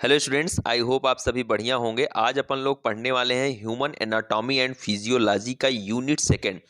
Hello students, I hope आप सभी बढ़िया होंगे। आज अपन लोग पढ़ने वाले हैं ह्यूमन एनाटॉमी एंड फिजियोलॉजी का unit second,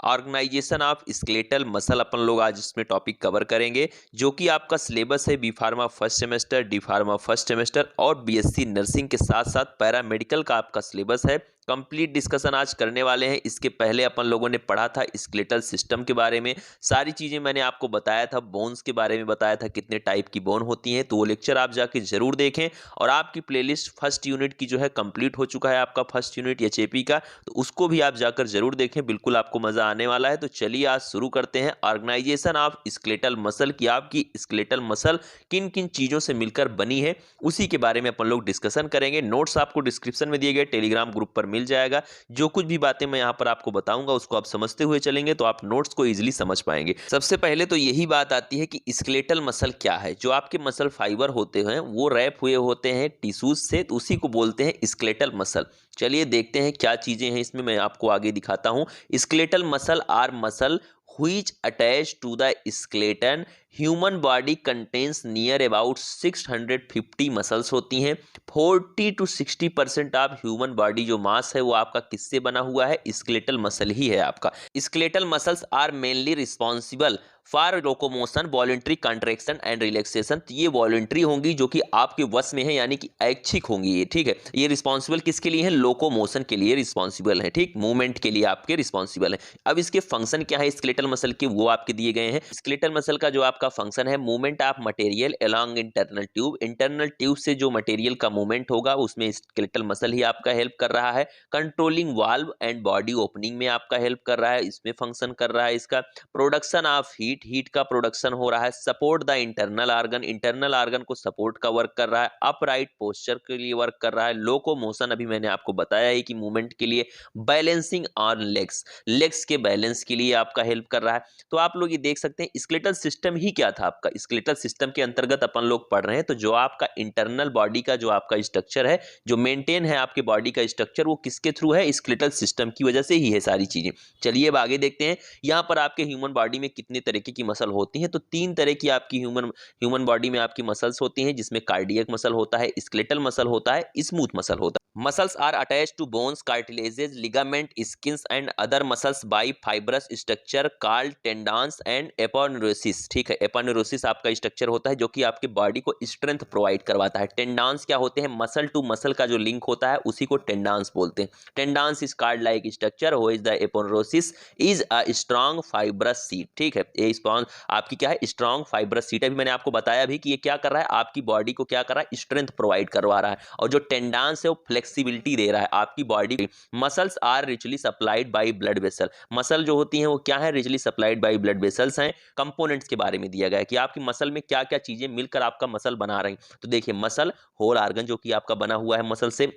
organisation of skeletal muscle. अपन लोग आज इसमें टॉपिक कवर करेंगे जो कि आपका सिलेबस है B pharma first semester, D pharma first semester और बीएससी नर्सिंग के साथ साथ पैरामेडिकल का आपका सिलेबस है। कंप्लीट डिस्कशन आज करने वाले हैं। इसके पहले अपन लोगों ने पढ़ा था स्केलेटल सिस्टम के बारे में, सारी चीज़ें मैंने आपको बताया था, बोन्स के बारे में बताया था कितने टाइप की बोन होती हैं, तो वो लेक्चर आप जाके जरूर देखें। और आपकी प्लेलिस्ट फर्स्ट यूनिट की जो है कंप्लीट हो चुका है, आपका फर्स्ट यूनिट एचएपी का, तो उसको भी आप जाकर जरूर देखें, बिल्कुल आपको मजा आने वाला है। तो चलिए आज शुरू करते हैं ऑर्गेनाइजेशन ऑफ स्केलेटल मसल की। आपकी स्केलेटल मसल किन किन चीजों से मिलकर बनी है उसी के बारे में अपन लोग डिस्कशन करेंगे। नोट्स आपको डिस्क्रिप्शन में दिए गए टेलीग्राम ग्रुप पर मिल जाएगा। जो कुछ भी बातें मैं यहाँ पर आपको बताऊंगा उसको आप समझते हुए चलेंगे तो आप नोट्स को इजीली समझ पाएंगे। सबसे पहले तो यही बात आती है कि स्केलेटल मसल क्या है। जो आपके मसल फाइबर होते हैं वो रैप हुए होते हैं टिश्यूज से, तो उसी को बोलते हैं स्केलेटल मसल। चलिए देखते हैं क्या चीजें हैं इसमें, मैं आपको आगे दिखाता हूं। Skeletal muscle are muscle which attach to the skeleton। Human body contains near about 650 muscles होती हैं। 40 to 60% ऑफ ह्यूमन बॉडी जो मास है वो आपका किससे बना हुआ है? स्केलेटल मसल ही है आपका। Skeletal muscles are mainly responsible for locomotion, voluntary contraction and relaxation. ये वॉलंटरी होंगी जो कि आपके वश में है, यानी कि ऐच्छिक होंगी ये, ठीक है। ये रिस्पॉन्सिबल किसके लिए है? लोकोमोशन के लिए रिस्पॉन्सिबल है, ठीक, मूवमेंट के लिए आपके रिस्पॉन्सिबल है। अब इसके फंक्शन क्या है स्केलेटल मसल के, वो आपके दिए गए हैं। स्केलेटल मसल का जो आपका फंक्शन है, movement of material along internal tube. Internal tube से जो मटेरियल का मूवमेंट होगा उसमें स्केलेटल मसल ही आपका हेल्प कर रहा है। Controlling valve and body opening में आपका हेल्प कर रहा है, इसमें फंक्शन कर रहा है इसका। प्रोडक्शन ऑफ हीट, हीट का प्रोडक्शन हो रहा है। Support the internal organ, internal organ को सपोर्ट का वर्क कर रहा है। अपराइट पोस्चर के लिए वर्क कर रहा है। लोकोमोशन अभी मैंने आपको बताया है कि मूवमेंट के लिए। बैलेंसिंग ऑन लेग्स, लेग्स के बैलेंस के लिए आपका हेल्प कर रहा है। तो आप लोग ये देख सकते हैं स्केलेटल सिस्टम ही क्या था आपका। स्केलेटल सिस्टम के अंतर्गत अपन लोग पढ़ रहे हैं, तो जो आपका इंटरनल बॉडी का जो आपका स्ट्रक्चर है, जो मेंटेन है आपके बॉडी का स्ट्रक्चर, वो किसके थ्रू है? स्केलेटल सिस्टम की वजह से ही है सारी चीजें। चलिए अब आगे देखते हैं यहाँ पर आपके ह्यूमन बॉडी में कितने तरीके की मसल होती हैं। तो 3 तरह की आपकी ह्यूमन बॉडी में आपकी मसल्स होती हैं, जिसमें कार्डियक मसल होता है, स्केलेटल मसल होता है, स्मूथ मसल होता है। Muscles are attached to bones, cartilages, ligament, skins and other muscles by fibrous structure called tendons and aponeurosis, ठीक है। एपोन्यूरोसिस आपका स्ट्रक्चर होता है जो कि आपकी बॉडी को स्ट्रेंथ प्रोवाइड करवाता है। टेंडन्स क्या होते हैं? मसल टू मसल का जो लिंक होता है उसी को टेंडन्स बोलते हैं। Tendons is called like structure which the aponeurosis is a strong fibrous seat, ठीक है। ये स्ट्रॉन्ग आपकी क्या है? Strong fibrous seat. अभी मैंने आपको बताया भी कि ये क्या कर रहा है, आपकी बॉडी को क्या कर रहा है? स्ट्रेंथ प्रोवाइड करवा रहा है। और जो टेंडन्स है वो फ्लेक्सिबिलिटी दे रहा है आपकी बॉडी की। Muscles are richly supplied by blood vessel, muscle जो होती हैं वो क्या है? Richly supplied by blood vessels हैं। कंपोनेंट्स के बारे में दिया गया है कि आपकी मसल में क्या क्या चीजें मिलकर आपका मसल बना रही हैं। तो देखिए मसल होल ऑर्गन जो कि आपका बना हुआ है मसल से,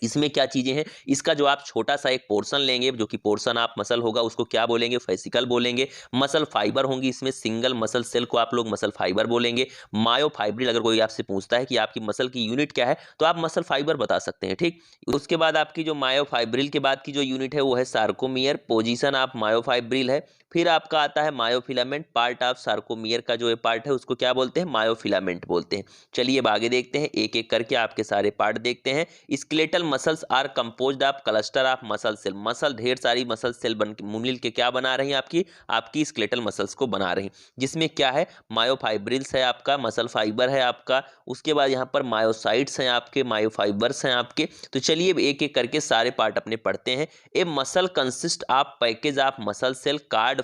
इसमें क्या चीजें हैं? इसका जो आप छोटा सा एक पोर्शन लेंगे, जो कि पोर्शन आप मसल होगा, उसको क्या बोलेंगे? फेसिकल बोलेंगे। मसल फाइबर होंगी इसमें, सिंगल मसल सेल को आप लोग मसल फाइबर बोलेंगे। मायोफाइब्रिल, अगर कोई आपसे पूछता है कि आपकी मसल की यूनिट क्या है, तो आप मसल फाइबर बता सकते हैं, ठीक। उसके बाद आपकी जो मायोफाइब्रिल के बाद की जो यूनिट है वो है सार्कोमियर, पोजीशन ऑफ मायोफाइब्रिल है। फिर आपका आता है मायोफिलामेंट, पार्ट ऑफ सार्कोमियर का जो पार्ट है उसको क्या बोलते हैं? मायोफिलामेंट बोलते हैं। चलिए अब आगे देखते हैं, एक एक करके आपके सारे पार्ट देखते हैं। Skeletal muscles are composed of cluster of muscle cell, muscle ढेर सारी मसल सेल बन मिल के क्या बना रही हैं? आपकी स्केलेटल मसल्स को बना रही हैं, जिसमें क्या है? मायोफाइब्रिल्स है आपका, मसल फाइबर है आपका। उसके बाद यहाँ पर मायोसाइट्स हैं आपके, मायोफाइबर्स हैं आपके। तो चलिए एक एक करके सारे पार्ट अपने पढ़ते हैं। A muscle consist of package of muscle cell called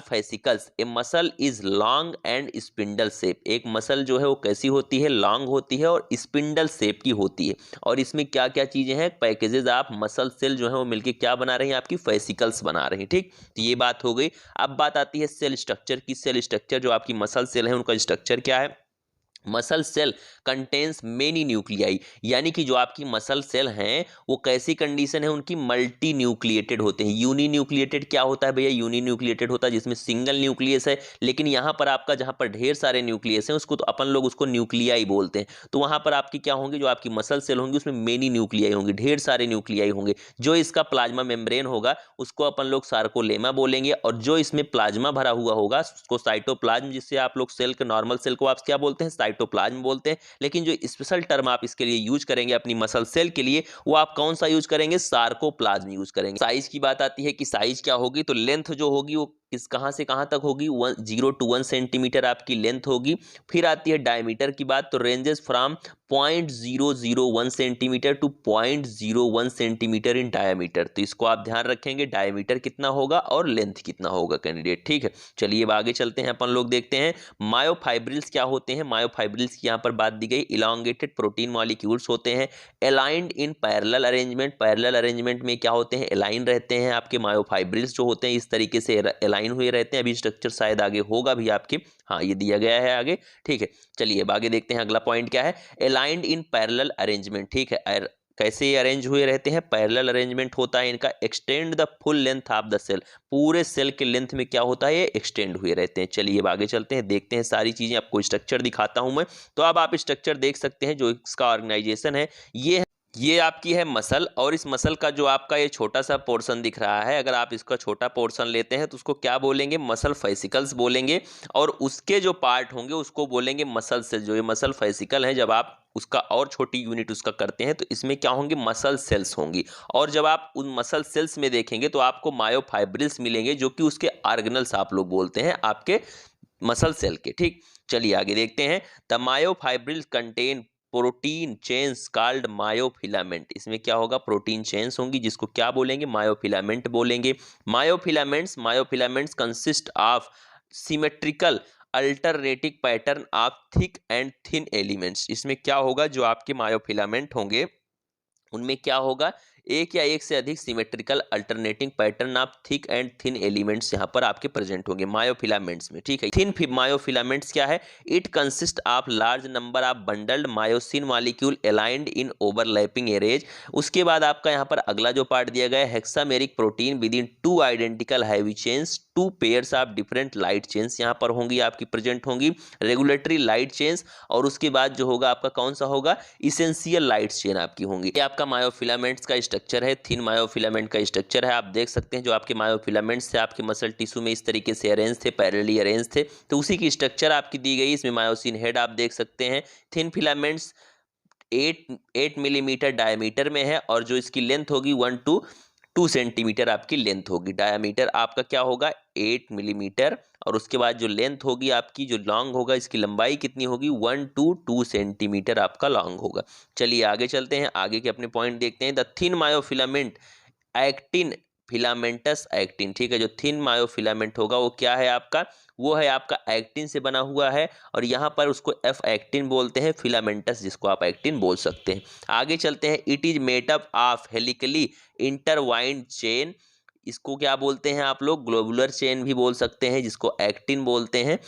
fascicles. A muscle is long and spindle shape, एक मसल जो है वो कैसी होती है? लॉन्ग होती है और स्पिंडल शेप की होती है। और इसमें क्या क्या चीजें हैं? पैकेजेस ऑफ मसल सेल जो है वो मिलके क्या बना रही हैं? आपकी फेसिकल्स बना रही हैं, ठीक। तो ये बात हो गई। अब बात आती है सेल स्ट्रक्चर की। सेल स्ट्रक्चर, जो आपकी मसल सेल है उनका स्ट्रक्चर क्या है? Muscle cell contains many nuclei, यानी कि जो आपकी मसल सेल हैं वो कैसी कंडीशन है उनकी? मल्टी न्यूक्लिएटेड होते हैं। यूनी न्यूक्लिएटेड क्या होता है भैया? यूनी न्यूक्लिएटेड होता है जिसमें सिंगल न्यूक्लियस है, लेकिन यहाँ पर आपका जहाँ पर ढेर सारे न्यूक्लियस हैं उसको तो अपन लोग उसको न्यूक्लियाई बोलते हैं। तो वहाँ पर आपकी क्या होंगे? जो आपकी मसल सेल होंगी उसमें मेनी न्यूक्लियाई होंगे, ढेर सारे न्यूक्लियाई होंगे। जो इसका प्लाज्मा मेम्ब्रेन होगा उसको अपन लोग सार्कोलेमा बोलेंगे, और जो इसमें प्लाज्मा भरा हुआ होगा उसको साइटोप्लाज्म, जिससे आप लोग सेल के नॉर्मल सेल को आप क्या बोलते हैं? साइटोप्लाज्म बोलते हैं, लेकिन जो स्पेशल टर्म आप इसके लिए यूज करेंगे अपनी मसल सेल के लिए, वो आप कौन सा यूज करेंगे, सार्कोप्लाज्म यूज करेंगे। साइज की बात आती है कि साइज क्या होगी, तो लेंथ जो होगी वो किस कहाँ से कहाँ तक होगी, 0 to 1 सेंटीमीटर आपकी लेंथ होगी। फिर आती है डायमीटर की बात, तो ranges from 0.001 centimetre to 0.01 centimetre in diameter. तो इसको आप ध्यान रखेंगे, डायमीटर कितना होगा और लेंथ कितना होगा कैंडिडेट, ठीक है। चलिए अब आगे चलते हैं, अपन लोग देखते हैं मायोफाइब्रिल्स क्या होते हैं। मायोफाइब्रिल्स की यहाँ पर बात दी गई, इलांगेटेड प्रोटीन मॉलिक्यूल्स होते हैं, aligned in parallel arrangement. Parallel arrangement में क्या होते हैं, अलाइन रहते हैं आपके मायोफाइब्रिल्स जो होते हैं, इस तरीके से अलाइन हुए रहते हैं। अभी स्ट्रक्चर शायद आगे होगा भी आपके, हाँ ये दिया गया है आगे, ठीक है। चलिए अब आगे देखते हैं अगला पॉइंट क्या है, अलाइंड इन पैरेलल अरेंजमेंट, ठीक है। कैसे ये अरेंज हुए रहते हैं, पैरेलल अरेंजमेंट होता है इनका। Extend the full length of the cell, पूरे सेल के लेंथ में क्या होता है, ये एक्सटेंड हुए रहते हैं। चलिए अब आगे चलते हैं, देखते हैं सारी चीजें, आपको स्ट्रक्चर दिखाता हूं मैं। तो अब आप स्ट्रक्चर देख सकते हैं, जो इसका ऑर्गेनाइजेशन है ये आपकी है मसल, और इस मसल का जो आपका ये छोटा सा पोर्शन दिख रहा है, अगर आप इसका छोटा पोर्शन लेते हैं तो उसको क्या बोलेंगे, मसल फेसिकल्स बोलेंगे। और उसके जो पार्ट होंगे उसको बोलेंगे मसल सेल। जो ये मसल फेसिकल है, जब आप उसका और छोटी यूनिट उसका करते हैं तो इसमें क्या होंगे, मसल सेल्स होंगी। और जब आप उन मसल सेल्स में देखेंगे तो आपको मायोफाइब्रिल्स मिलेंगे, जो कि उसके ऑर्गेनल्स आप लोग बोलते हैं आपके मसल सेल के, ठीक। चलिए आगे देखते हैं, the myofibrils contain protein chains called myofilament. इसमें क्या होगा, प्रोटीन चेन्स होंगी, जिसको क्या बोलेंगे, मायोफिलामेंट बोलेंगे। Myofilaments consist of symmetrical alternating pattern of thick and thin elements. इसमें क्या होगा, जो आपके मायोफिलामेंट होंगे उनमें क्या होगा, एक या एक से अधिक symmetrical alternating pattern of thick and thin elements यहाँ पर आपके प्रेजेंट होंगे मायोफिलामेंट्स में, ठीक है। थिन मायोफिलामेंट्स क्या है, it consist of large number of bundled myosin molecule aligned in overlapping arrays. उसके बाद आपका यहाँ पर अगला जो पार्ट दिया गया है, hexameric protein within 2 identical heavy chains, 2 pairs of different light chains यहाँ पर होंगी आपकी प्रेजेंट होंगी, रेगुलेटरी लाइट चेन्स। और उसके बाद जो होगा आपका कौन सा होगा, इसेंशियल लाइट चेन आपकी होंगी। ये आपका मायोफिलामेंट्स का स्ट्रक्चर है, थिन मायोफिलामेंट का स्ट्रक्चर है। आप देख सकते हैं जो आपके मायोफिलामेंट्स थे आपके मसल टिश्यू में इस तरीके से अरेंज थे, पैरेलली अरेंज थे, तो उसी की स्ट्रक्चर आपकी दी गई। इसमें मायोसिन हेड आप देख सकते हैं। थिन फिलामेंट्स 8 मिलीमीटर डायमीटर में है, और जो इसकी लेंथ होगी 1 to 2 सेंटीमीटर आपकी लेंथ होगी। डायमीटर आपका क्या होगा, 8 मिलीमीटर, और उसके बाद जो लेंथ होगी आपकी, जो लॉन्ग होगा, इसकी लंबाई कितनी होगी, 1 to 2 सेंटीमीटर आपका लॉन्ग होगा। चलिए आगे चलते हैं, आगे के अपने पॉइंट देखते हैं। The thin myofilament actin filamentous actin, ठीक है। जो थिन मायोफिलामेंट होगा वो क्या है आपका, वो है आपका एक्टिन से बना हुआ है, और यहाँ पर उसको एफ एक्टिन बोलते हैं, फिलामेंटस जिसको आप एक्टिन बोल सकते हैं। आगे चलते हैं, it is made up of helically intertwined chain. इसको क्या बोलते हैं आप लोग, ग्लोबुलर चेन भी बोल सकते हैं, जिसको एक्टिन बोलते हैं।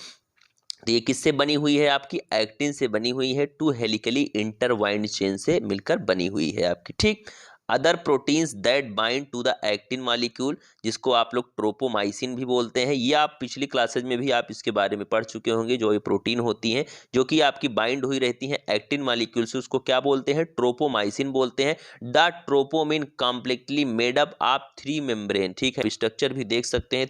तो ये किससे बनी हुई है आपकी, एक्टिन से बनी हुई है, 2 हेलिकली इंटरवाइंड चेन से मिलकर बनी हुई है आपकी, ठीक। Other proteins that bind to the actin molecule, जिसको आप लोग ट्रोपोमाइसिन भी बोलते हैं। ये आप पिछली क्लासेज में भी आप इसके बारे में पढ़ चुके होंगे। जो ये प्रोटीन होती हैं जो कि आपकी बाइंड हुई रहती हैं एक्टिन मॉलिक्यूल से, उसको क्या बोलते हैं, ट्रोपोमाइसिन बोलते हैं। The troponin completely made up of 3 membrane, ठीक है। स्ट्रक्चर भी देख सकते हैं,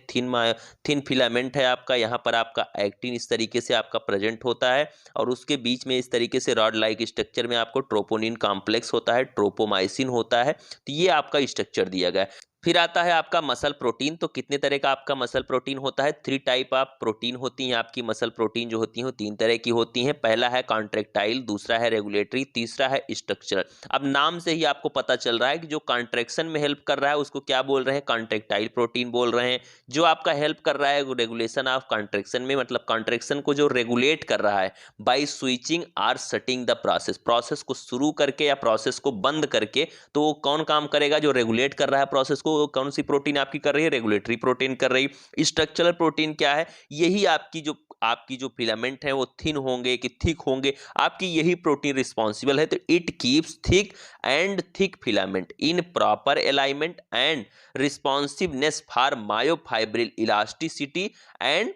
थिन फिलामेंट है आपका, यहाँ पर आपका एक्टिन इस तरीके से आपका प्रेजेंट होता है, और उसके बीच में इस तरीके से रॉड लाइक स्ट्रक्चर में आपको ट्रोपोनिन कॉम्प्लेक्स होता है, ट्रोपोमाइसिन होता है। तो ये आपका स्ट्रक्चर दिया गया है। फिर आता है आपका मसल प्रोटीन। तो कितने तरह का आपका मसल प्रोटीन होता है, 3 टाइप ऑफ प्रोटीन होती हैं आपकी मसल प्रोटीन जो होती हैं, वो 3 तरह की होती हैं। पहला है कॉन्ट्रेक्टाइल, दूसरा है रेगुलेटरी, तीसरा है स्ट्रक्चरल। अब नाम से ही आपको पता चल रहा है कि जो कॉन्ट्रैक्शन में हेल्प कर रहा है उसको क्या बोल रहे हैं, कॉन्ट्रेक्टाइल प्रोटीन बोल रहे हैं। जो आपका हेल्प कर रहा है रेगुलेशन ऑफ कॉन्ट्रैक्शन में, मतलब कॉन्ट्रैक्शन को जो रेगुलेट कर रहा है by switching or shutting the process को शुरू करके या प्रोसेस को बंद करके, तो वो कौन काम करेगा, जो रेगुलेट कर रहा है प्रोसेस को, कौन सी प्रोटीन आपकी कर रही है, रेगुलेटरी प्रोटीन कर रही है। स्ट्रक्चरल प्रोटीन क्या है, यही आपकी जो फिलामेंट है वो थिन होंगे कि थिक होंगे, आपकी यही प्रोटीन रिस्पॉन्सिबल है। तो it keeps thick filament in proper alignment and responsiveness for myofibril elasticity and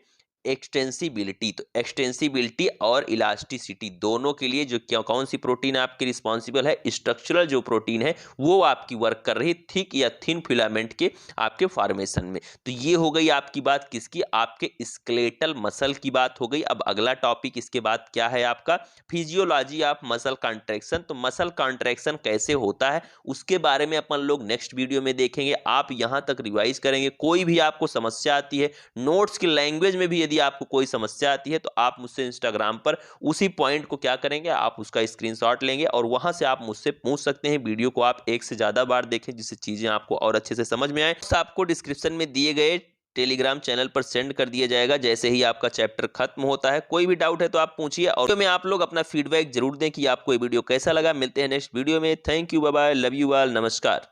extensibility. तो एक्सटेंसिबिलिटी और इलास्टिसिटी दोनों के लिए जो क्या कौन सी प्रोटीन आपकी रिस्पॉन्सिबल है, स्ट्रक्चरल जो प्रोटीन है वो आपकी वर्क कर रही है थिक या थिन फिलामेंट के आपके फॉर्मेशन में। तो ये हो गई आपकी बात किसकी, आपके स्केलेटल मसल की बात हो गई। अब अगला टॉपिक इसके बाद क्या है आपका, फिजियोलॉजी ऑफ मसल कॉन्ट्रैक्शन। तो मसल कॉन्ट्रैक्शन कैसे होता है उसके बारे में अपन लोग नेक्स्ट वीडियो में देखेंगे। आप यहां तक रिवाइज करेंगे। कोई भी आपको समस्या आती है, नोट्स की लैंग्वेज में भी यदि आपको कोई समस्या आती है, तो आप मुझसे इंस्टाग्राम पर उसी पॉइंट को क्या करेंगे, आप उसका स्क्रीनशॉट लेंगे और वहां से आप मुझसे पूछ सकते हैं। वीडियो को आप एक से ज्यादा बार देखें जिससे चीजें आपको और अच्छे से समझ में आए। तो आपको डिस्क्रिप्शन में दिए गए टेलीग्राम चैनल पर सेंड कर दिया जाएगा जैसे ही आपका चैप्टर खत्म होता है। कोई भी डाउट है तो आप पूछिए और में आप लोग अपना फीडबैक जरूर दें कि आपको ये वीडियो कैसा लगा। मिलते हैं नेक्स्ट वीडियो में। Thank you, bye bye, love you all, नमस्कार।